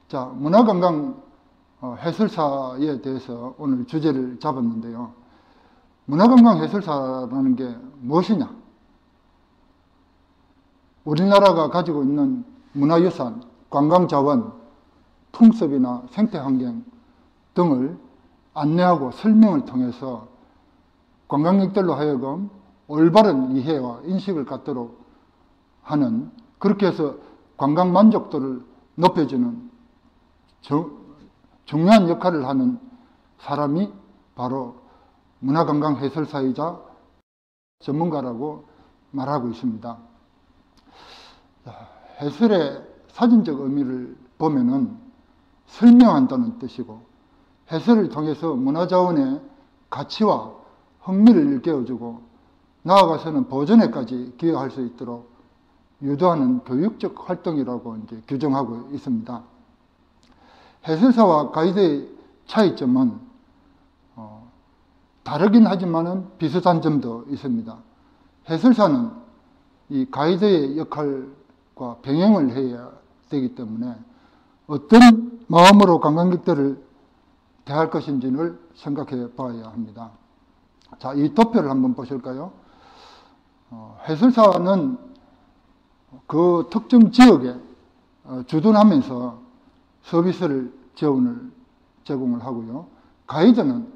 자, 문화관광 해설사에 대해서 오늘 주제를 잡았는데요. 문화관광 해설사라는 게 무엇이냐? 우리나라가 가지고 있는 문화유산, 관광자원, 풍습이나 생태환경 등을 안내하고 설명을 통해서 관광객들로 하여금 올바른 이해와 인식을 갖도록 하는, 그렇게 해서 관광 만족도를 높여주는 중요한 역할을 하는 사람이 바로 문화관광 해설사이자 전문가라고 말하고 있습니다. 해설의 사전적 의미를 보면은 설명한다는 뜻이고, 해설을 통해서 문화자원의 가치와 흥미를 일깨워주고 나아가서는 보존에까지 기여할 수 있도록 유도하는 교육적 활동이라고 이제 규정하고 있습니다. 해설사와 가이드의 차이점은 다르긴 하지만은 비슷한 점도 있습니다. 해설사는 이 가이드의 역할과 병행을 해야 되기 때문에 어떤 마음으로 관광객들을 대할 것인지를 생각해 봐야 합니다. 자, 이 도표를 한번 보실까요? 해설사는 그 특정 지역에 주둔하면서 서비스를 제공을 하고요. 가이드는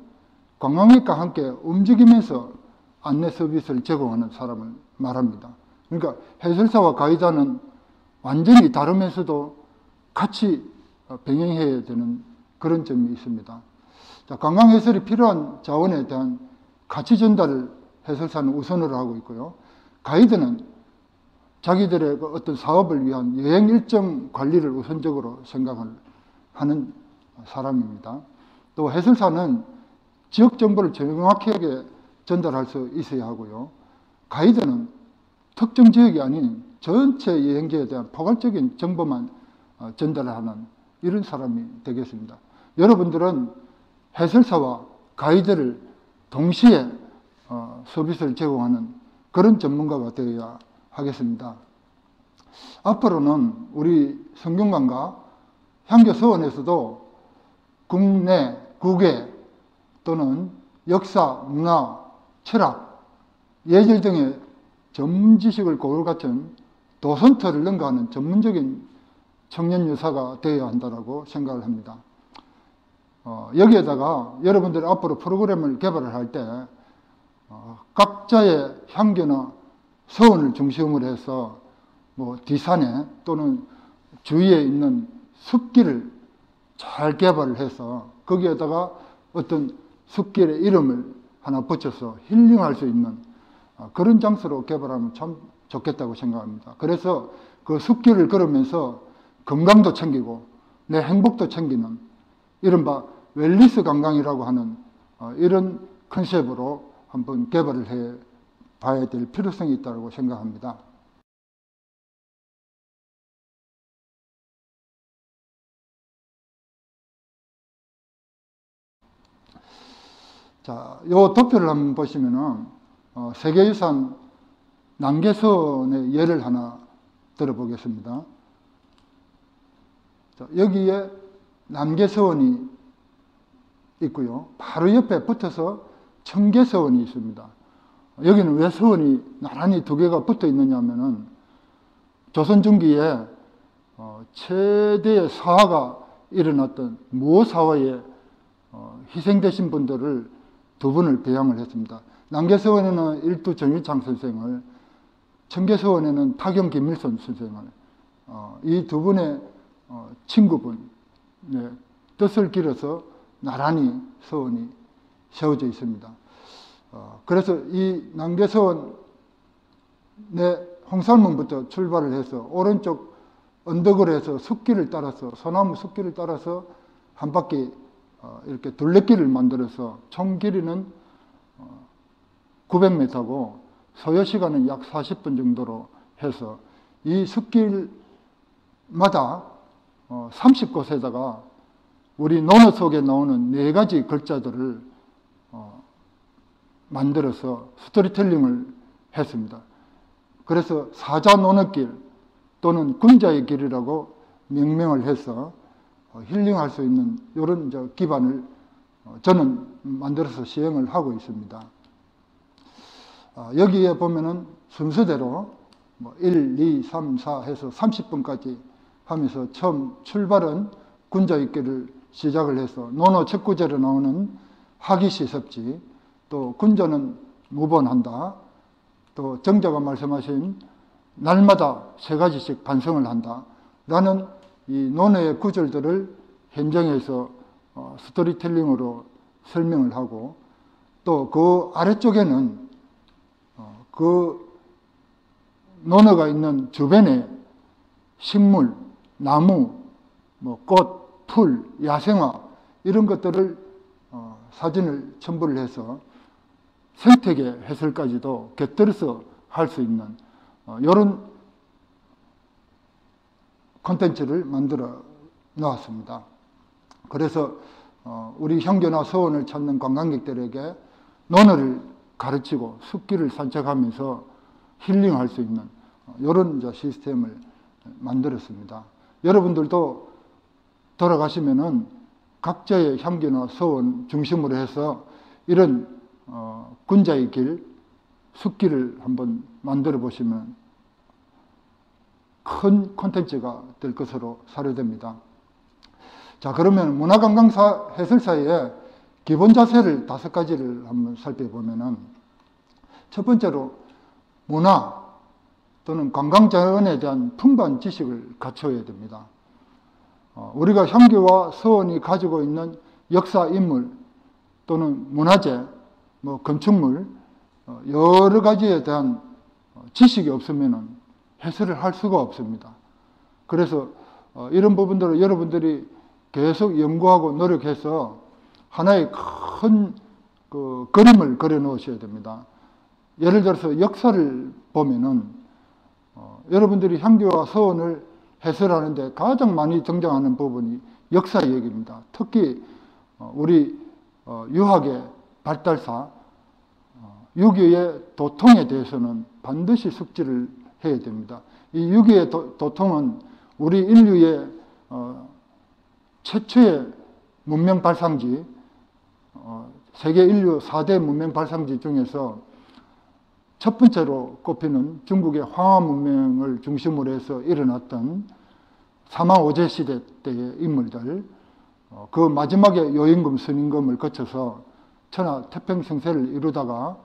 관광객과 함께 움직이면서 안내 서비스를 제공하는 사람을 말합니다. 그러니까 해설사와 가이드는 완전히 다르면서도 같이 병행해야 되는 그런 점이 있습니다. 자, 관광해설이 필요한 자원에 대한 가치 전달을 해설사는 우선으로 하고 있고요. 가이드는 자기들의 어떤 사업을 위한 여행 일정 관리를 우선적으로 생각을 하는 사람입니다. 또 해설사는 지역 정보를 정확하게 전달할 수 있어야 하고요. 가이드는 특정 지역이 아닌 전체 여행지에 대한 포괄적인 정보만 전달하는 이런 사람이 되겠습니다. 여러분들은 해설사와 가이드를 동시에 서비스를 제공하는 그런 전문가가 되어야 하겠습니다. 앞으로는 우리 성균관과 향교서원에서도 국내, 국외 또는 역사, 문화, 철학, 예절 등의 전문 지식을 고루 갖춘 도슨트를 능가하는 전문적인 청년 유사가 되어야 한다고 생각을 합니다. 여기에다가 여러분들이 앞으로 프로그램을 개발을 할 때 각자의 향교나 서원을 중심으로 해서 뒤산에 또는 주위에 있는 숲길을 잘 개발을 해서 거기에다가 어떤 숲길의 이름을 하나 붙여서 힐링할 수 있는 그런 장소로 개발하면 참 좋겠다고 생각합니다. 그래서 그 숲길을 걸으면서 건강도 챙기고 내 행복도 챙기는 이른바 웰니스 관광이라고 하는 이런 컨셉으로 한번 개발을 해 봐야 될 필요성이 있다고 생각합니다. 자, 이 도표를 한번 보시면은 세계유산 남계서원의 예를 하나 들어보겠습니다. 자, 여기에 남계서원이 있고요. 바로 옆에 붙어서 청계서원이 있습니다. 여기는 왜 서원이 나란히 두 개가 붙어 있느냐 하면은 조선 중기에 최대의 사화가 일어났던 무오사화에 희생되신 분들을 두 분을 배양을 했습니다. 남계서원에는 일두 정유창 선생을, 청계서원에는 타경 김일손 선생을, 이 두 분의 친구분 뜻을 기려서 나란히 서원이 세워져 있습니다. 그래서 이 남계서원의 홍살문부터 출발을 해서 오른쪽 언덕을 해서 숲길을 따라서, 소나무 숲길을 따라서 한 바퀴 이렇게 둘레길을 만들어서 총 길이는 900m고 소요 시간은 약 40분 정도로 해서 이 숲길마다 30곳에다가 우리 논어 속에 나오는 4가지 글자들을 만들어서 스토리텔링을 했습니다. 그래서 사자 논어길 또는 군자의 길이라고 명명을 해서 힐링할 수 있는 이런 기반을 저는 만들어서 시행을 하고 있습니다. 여기에 보면은 순서대로 1, 2, 3, 4 해서 30분까지 하면서 처음 출발은 군자익기를 시작을 해서 논어 첫 구절에 나오는 하기시섭지, 또 군자는 무번한다, 또 정자가 말씀하신 날마다 3가지씩 반성을 한다 라는 이 논어의 구절들을 현장에서 스토리텔링으로 설명을 하고, 또 그 아래쪽에는 그 논어가 있는 주변에 식물, 나무, 꽃, 풀, 야생화 이런 것들을 사진을 첨부를 해서 생태계 해설까지도 곁들여서 할 수 있는 이런 콘텐츠를 만들어 놓았습니다. 그래서 우리 현교나 서원을 찾는 관광객들에게 논어를 가르치고 숲길을 산책하면서 힐링할 수 있는 이런 시스템을 만들었습니다. 여러분들도 돌아가시면은 각자의 향교나 서원 중심으로 해서 이런 군자의 길, 숲길을 한번 만들어 보시면 큰 콘텐츠가 될 것으로 사료됩니다. 자, 그러면 문화관광 해설사의 기본 자세를 5가지를 한번 살펴보면은, 첫 번째로 문화 또는 관광 자원에 대한 풍부한 지식을 갖춰야 됩니다. 우리가 향교와 서원이 가지고 있는 역사 인물 또는 문화재, 건축물 여러 가지에 대한 지식이 없으면 해설을 할 수가 없습니다. 그래서 이런 부분들을 여러분들이 계속 연구하고 노력해서 하나의 큰 그림을 그려 놓으셔야 됩니다. 예를 들어서 역사를 보면은 여러분들이 향교와 서원을 해설하는데 가장 많이 등장하는 부분이 역사 얘기입니다. 특히 우리 유학의 발달사 6.25의 도통에 대해서는 반드시 숙지를 해야 됩니다. 이 6.25의 도통은 우리 인류의 최초의 문명 발상지, 세계 인류 4대 문명 발상지 중에서 첫 번째로 꼽히는 중국의 황하 문명을 중심으로 해서 일어났던 사마오제 시대 때의 인물들, 그 마지막에 요임금, 선임금을 거쳐서 천하 태평성세를 이루다가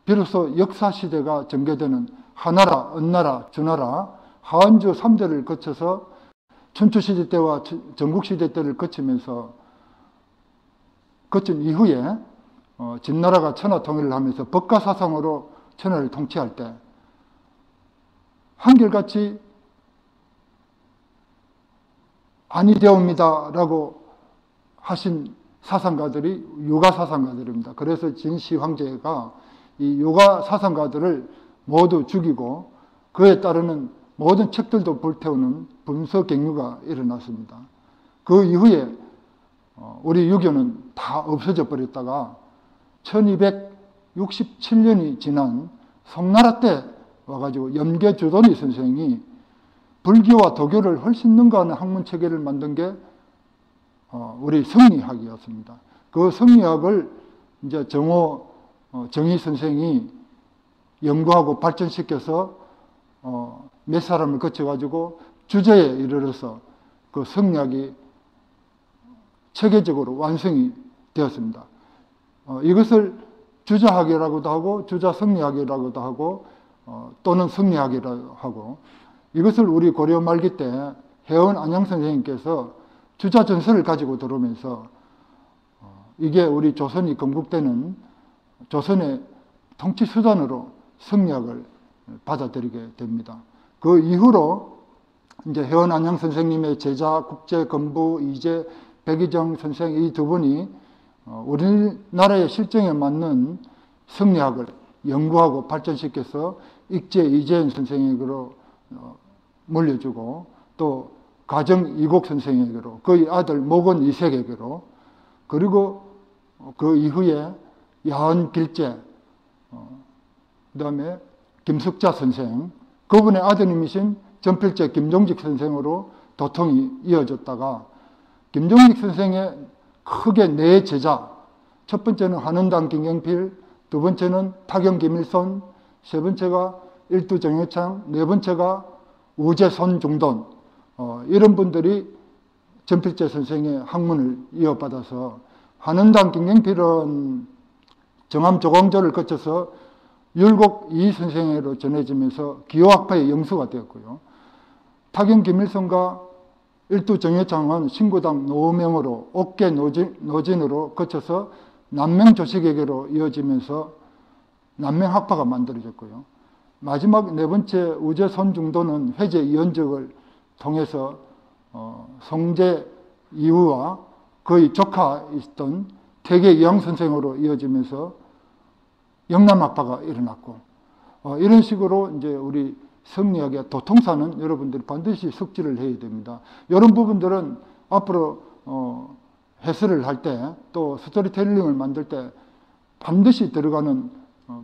비로소 역사시대가 전개되는 하나라, 은나라, 주나라, 하한주 3대를 거쳐서 춘추시대 때와 전국시대 때를 거치면서 거친 이후에 진나라가 천하 통일을 하면서 법가사상으로 천하를 통치할 때 한결같이 아니되옵니다 라고 하신 사상가들이 유가사상가들입니다. 그래서 진시 황제가 이 유가사상가들을 모두 죽이고 그에 따르는 모든 책들도 불태우는 분서갱유가 일어났습니다. 그 이후에 우리 유교는 다 없어져 버렸다가 1267년이 지난 송나라 때 와가지고 염계주돈이 선생이 불교와 도교를 훨씬 능가하는 학문체계를 만든 게 우리 성리학이었습니다. 그 성리학을 이제 정희 선생이 연구하고 발전시켜서 몇 사람을 거쳐가지고 주제에 이르러서 그 성리학이 체계적으로 완성이 되었습니다. 이것을 주자학이라고도 하고 주자성리학이라고도 하고 또는 성리학이라고 하고, 이것을 우리 고려 말기 때 해원 안양 선생님께서 주자전설을 가지고 들어오면서 이게 우리 조선이 건국되는 조선의 통치 수단으로 성리학을 받아들이게 됩니다. 그 이후로 이제 해원 안양 선생님의 제자 국제건부 이제 백이정 선생 이 두 분이 우리나라의 실정에 맞는 성리학을 연구하고 발전시켜서 익제 이재현 선생에게로 물려주고 또 가정 이곡 선생에게로 그의 아들 목원 이색에게로, 그리고 그 이후에 야한 길제, 그 다음에 김숙자 선생, 그분의 아드님이신 전필제 김종직 선생으로 도통이 이어졌다가 김종익 선생의 크게 네 제자, 첫 번째는 한원당 김경필, 두 번째는 타경 김일손, 세 번째가 일두 정해창, 네 번째가 우제 손중돈, 이런 분들이 전필재 선생의 학문을 이어받아서 한원당 김경필은 정암 조광조를 거쳐서 율곡 이 선생으로 전해지면서 기호학파의 영수가 되었고요. 타경 김일성과 일두 정해창은 신구당 노명으로 옥계 노진으로 거쳐서 남명조식에게로 이어지면서 남명학파가 만들어졌고요. 마지막 네 번째 우제 손중도는 회제 이연적을 통해서 성제 이후와 거의 조카있던 태계 이황 선생으로 이어지면서 영남학파가 일어났고, 이런 식으로 이제 우리 성리학의 도통사는 여러분들이 반드시 숙지를 해야 됩니다. 이런 부분들은 앞으로 해설을 할 때 또 스토리텔링을 만들 때 반드시 들어가는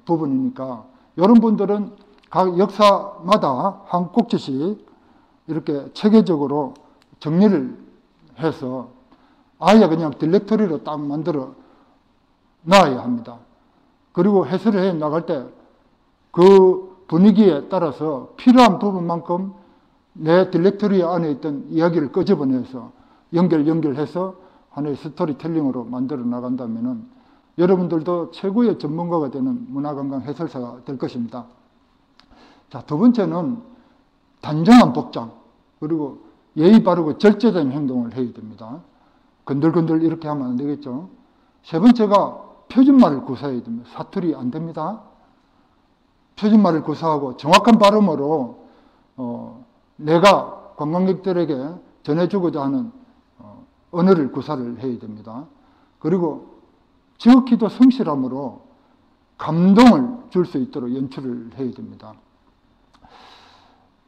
부분이니까 이런 분들은 각 역사마다 한 꼭지씩 이렇게 체계적으로 정리를 해서 아예 그냥 딜렉토리로 딱 만들어 놔야 합니다. 그리고 해설을 해 나갈 때 그 분위기에 따라서 필요한 부분만큼 내 딜렉토리 안에 있던 이야기를 끄집어내서 연결해서 하나의 스토리텔링으로 만들어 나간다면 여러분들도 최고의 전문가가 되는 문화관광 해설사가 될 것입니다. 자, 두 번째는 단정한 복장, 그리고 예의 바르고 절제된 행동을 해야 됩니다. 건들건들 이렇게 하면 안 되겠죠. 세 번째가 표준말을 구사해야 됩니다. 사투리 안 됩니다. 표준말을 구사하고 정확한 발음으로 내가 관광객들에게 전해주고자 하는 언어를 구사를 해야 됩니다. 그리고 지극히도 성실함으로 감동을 줄 수 있도록 연출을 해야 됩니다.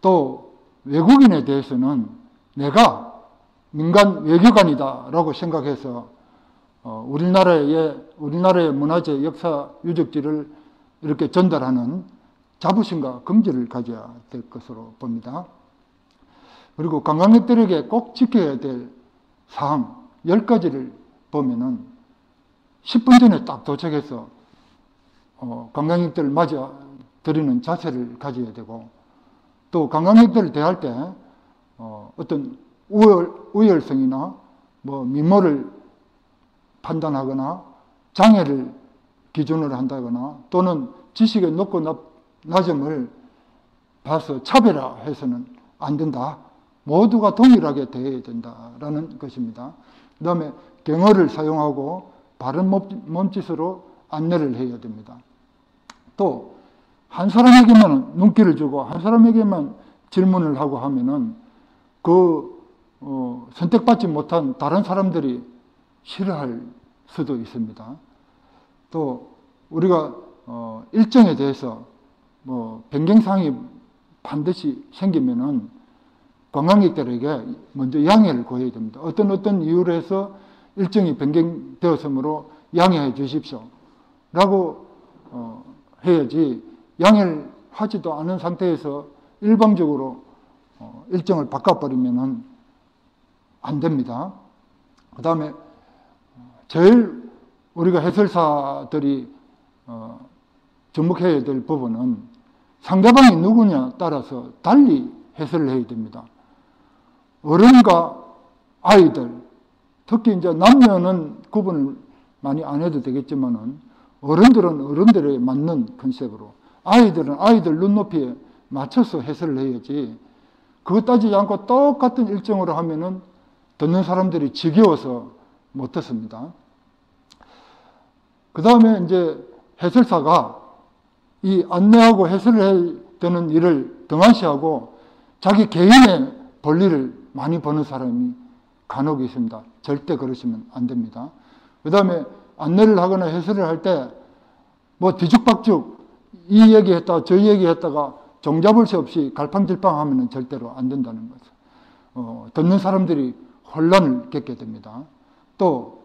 또 외국인에 대해서는 내가 민간 외교관이다라고 생각해서 우리나라의 문화재 역사 유적지를 이렇게 전달하는 자부심과 긍지를 가져야 될 것으로 봅니다. 그리고 관광객들에게 꼭 지켜야 될 사항 10가지를 보면은 10분 전에 딱 도착해서 관광객들을 맞아 드리는 자세를 가져야 되고, 또 관광객들을 대할 때 어떤 우열성이나 미모를 판단하거나 장애를 기준으로 한다거나 또는 지식의 높고 낮음을 봐서 차별화해서는 안 된다. 모두가 동일하게 대해야 된다라는 것입니다. 그 다음에 경어를 사용하고 바른 몸짓으로 안내를 해야 됩니다. 또 한 사람에게만 눈길을 주고 한 사람에게만 질문을 하고 하면은 선택받지 못한 다른 사람들이 싫어할 수도 있습니다. 또 우리가 일정에 대해서 변경사항이 반드시 생기면은 관광객들에게 먼저 양해를 구해야 됩니다. 어떤 이유로 해서 일정이 변경되었으므로 양해해 주십시오 라고 해야지, 양해를 하지도 않은 상태에서 일방적으로 일정을 바꿔버리면 안 됩니다. 그 다음에 제일 우리가 해설사들이 주목해야 될 부분은 상대방이 누구냐 따라서 달리 해설을 해야 됩니다. 어른과 아이들, 특히 이제 남녀는 구분을 많이 안 해도 되겠지만은 어른들은 어른들에 맞는 컨셉으로, 아이들은 아이들 눈높이에 맞춰서 해설을 해야지, 그거 따지지 않고 똑같은 일정으로 하면은 듣는 사람들이 지겨워서 못 듣습니다. 그 다음에 이제 해설사가 이 안내하고 해설을 해야 되는 일을 등한시하고 자기 개인의 권리를 많이 버는 사람이 간혹 있습니다. 절대 그러시면 안 됩니다. 그 다음에 안내를 하거나 해설을 할 때 뒤죽박죽 이 얘기했다가 저 얘기했다가 종잡을 수 없이 갈팡질팡 하면 절대로 안 된다는 거죠. 듣는 사람들이 혼란을 겪게 됩니다. 또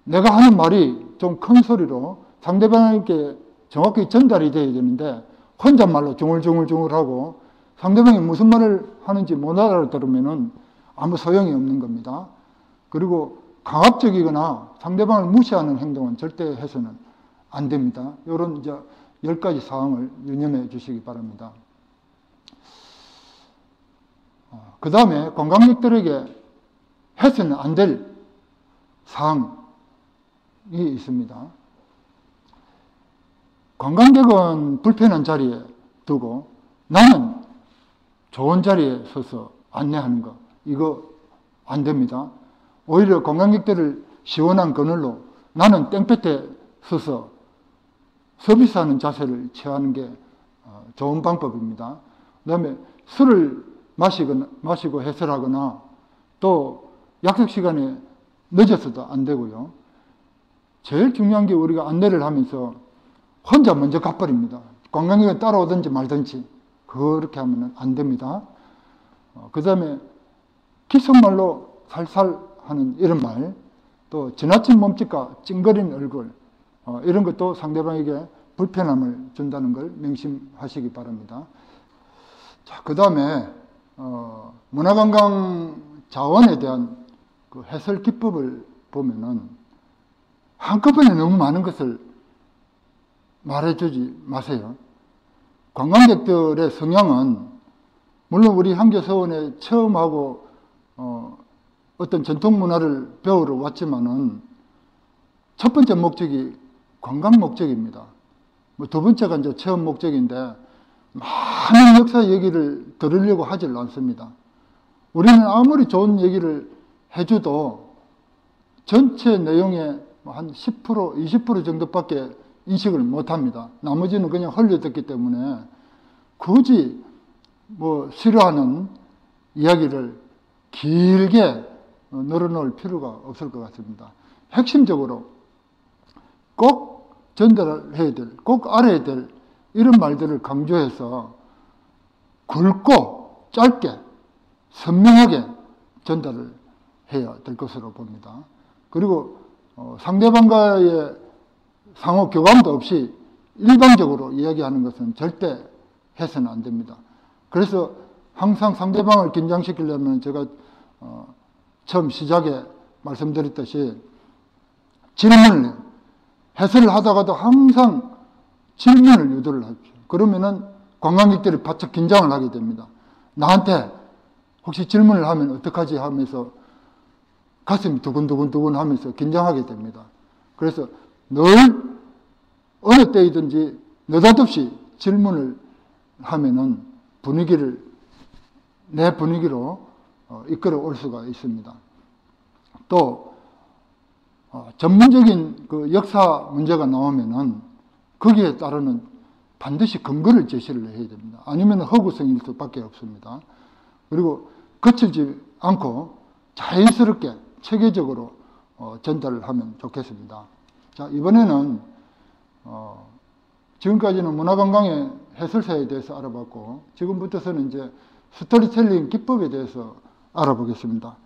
내가 하는 말이 좀 큰 소리로 상대방에게 정확히 전달이 돼야 되는데 혼잣말로 중얼중얼중얼하고 상대방이 무슨 말을 하는지 못 알아들으면 아무 소용이 없는 겁니다. 그리고 강압적이거나 상대방을 무시하는 행동은 절대 해서는 안 됩니다. 이런 이제 10가지 사항을 유념해 주시기 바랍니다. 그 다음에 관광객들에게 해서는 안 될 사항이 있습니다. 관광객은 불편한 자리에 두고 나는 좋은 자리에 서서 안내하는 거, 이거 안 됩니다. 오히려 관광객들을 시원한 그늘로 나는 땡볕에 서서 서비스하는 자세를 취하는 게 좋은 방법입니다. 그 다음에 술을 마시고 해설하거나 또 약속 시간에 늦어서도 안 되고요. 제일 중요한 게 우리가 안내를 하면서 혼자 먼저 가버립니다. 관광객이 따라오든지 말든지 그렇게 하면 안 됩니다. 그 다음에 귓속말로 살살 하는 이런 말, 또 지나친 몸짓과 찡그린 얼굴, 이런 것도 상대방에게 불편함을 준다는 걸 명심하시기 바랍니다. 자, 그 다음에 문화관광 자원에 대한 그 해설 기법을 보면은 한꺼번에 너무 많은 것을 말해주지 마세요. 관광객들의 성향은 물론 우리 한교서원에 처음 하고 어떤 전통 문화를 배우러 왔지만은 첫 번째 목적이 관광 목적입니다. 뭐 두 번째가 이제 체험 목적인데 많은 역사 얘기를 들으려고 하질 않습니다. 우리는 아무리 좋은 얘기를 해줘도 전체 내용의 한 10%, 20% 정도밖에 인식을 못합니다. 나머지는 그냥 흘려듣기 때문에 굳이 뭐 싫어하는 이야기를 길게 늘어놓을 필요가 없을 것 같습니다. 핵심적으로 꼭 전달해야 될, 꼭 알아야 될 이런 말들을 강조해서 굵고 짧게 선명하게 전달을 해야 될 것으로 봅니다. 그리고 상대방과의 상호 교감도 없이 일방적으로 이야기하는 것은 절대 해서는 안 됩니다. 그래서 항상 상대방을 긴장시키려면 제가 처음 시작에 말씀드렸듯이 질문을 해요. 해설을 하다가도 항상 질문을 유도를 하십시오. 그러면은 관광객들이 바짝 긴장을 하게 됩니다. 나한테 혹시 질문을 하면 어떡하지 하면서 가슴이 두근두근 하면서 긴장하게 됩니다. 그래서 늘 어느 때이든지 느닷없이 질문을 하면은 내 분위기로 이끌어 올 수가 있습니다. 또 전문적인 그 역사 문제가 나오면은 거기에 따르는 반드시 근거를 제시를 해야 됩니다. 아니면 허구성일 수밖에 없습니다. 그리고 거칠지 않고 자연스럽게 체계적으로 전달을 하면 좋겠습니다. 자, 이번에는 지금까지는 문화관광의 해설사에 대해서 알아봤고 지금부터서는 이제 스토리텔링 기법에 대해서 알아보겠습니다.